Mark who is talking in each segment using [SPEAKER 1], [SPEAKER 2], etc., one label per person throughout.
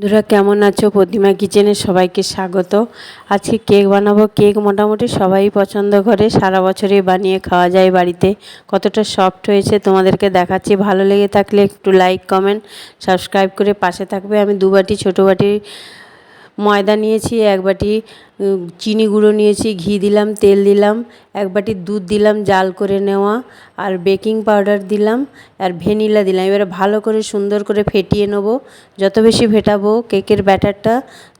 [SPEAKER 1] বন্ধুরা কেমন আছো? প্রতিমা কিচেনে সবাইকে স্বাগত। আজকে কেক বানাবো। কেক মোটামুটি সবাই পছন্দ করে, সারা বছরই বানিয়ে খাওয়া যায় বাড়িতে। কতটা সফট হয়েছে তোমাদেরকে দেখাচ্ছি। ভালো লেগে থাকলে একটু লাইক কমেন্ট সাবস্ক্রাইব করে পাশে থাকবে। আমি 2 বাটি ছোটো বাটি ময়দা নিয়েছি, 1 বাটি চিনি গুঁড়ো নিয়েছি, ঘি দিলাম, তেল দিলাম, 1 বাটি দুধ দিলাম জাল করে নেওয়া, আর বেকিং পাউডার দিলাম, আর ভ্যানিলা দিলাম। এবারে ভালো করে সুন্দর করে ফেটিয়ে নেব। যত বেশি ফেটাবো কেকের ব্যাটারটা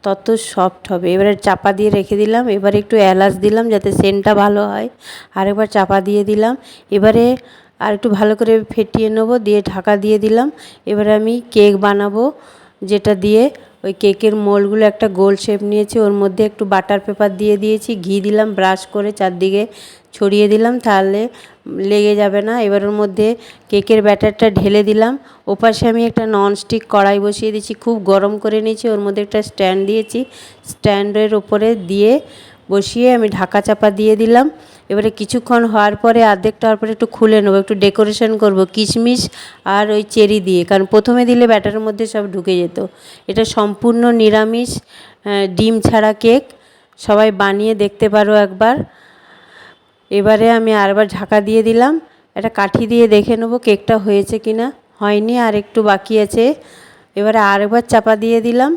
[SPEAKER 1] তত সফট হবে। এবারে চাপা দিয়ে রেখে দিলাম। এবারে একটু এলাচ দিলাম যাতে সেন্টটা ভালো হয়। আরেকবার চাপা দিয়ে দিলাম। এবারে আর একটু ভালো করে ফেটিয়ে নেব, দিয়ে ঢাকা দিয়ে দিলাম। এবারে আমি কেক বানাবো, যেটা দিয়ে ওই কেকের মোল্ডগুলো একটা গোল শেপ নিয়েছি, ওর মধ্যে একটু বাটার পেপার দিয়ে দিয়েছি, ঘি দিলাম, ব্রাশ করে চারদিকে ছড়িয়ে দিলাম, তাহলে লেগে যাবে না। এবার ওর মধ্যে কেকের ব্যাটারটা ঢেলে দিলাম। ওপাশে আমি একটা ননস্টিক কড়াই বসিয়ে দিয়েছি, খুব গরম করে নিয়েছি, ওর মধ্যে একটা স্ট্যান্ড দিয়েছি, স্ট্যান্ডের ওপরে দিয়ে বসিয়ে আমি ঢাকা চাপা দিয়ে দিলাম। এবারে কিছুক্ষণ হওয়ার পরে অর্ধেকটা হওয়ার পরে একটু খুলে নেবো, একটু ডেকোরেশন করব কিশমিশ আর ওই চেরি দিয়ে, কারণ প্রথমে দিলে ব্যাটারের মধ্যে সব ঢুকে যেত। এটা সম্পূর্ণ নিরামিষ ডিম ছাড়া কেক, সবাই বানিয়ে দেখতে পারো একবার। এবারে আমি আরেকবার ঢাকা দিয়ে দিলাম। একটা কাঠি দিয়ে দেখে নেবো কেকটা হয়েছে কিনা। হয়নি, আর একটু বাকি আছে। এবারে আরেকবার চাপা দিয়ে দিলাম।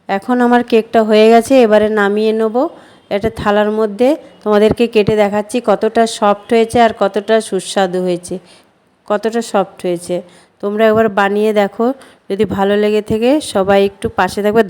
[SPEAKER 1] এখন আমার কেকটা হয়ে গেছে। এবারে নামিয়ে নেব একটা থালার মধ্যে। তোমাদেরকে কেটে দেখাচ্ছি কতটা সফট হয়েছে আর কতটা সুস্বাদু হয়েছে, কতটা সফট হয়েছে। তোমরা একবার বানিয়ে দেখো, যদি ভালো লেগে থাকে সবাই একটু পাশে থাকবে।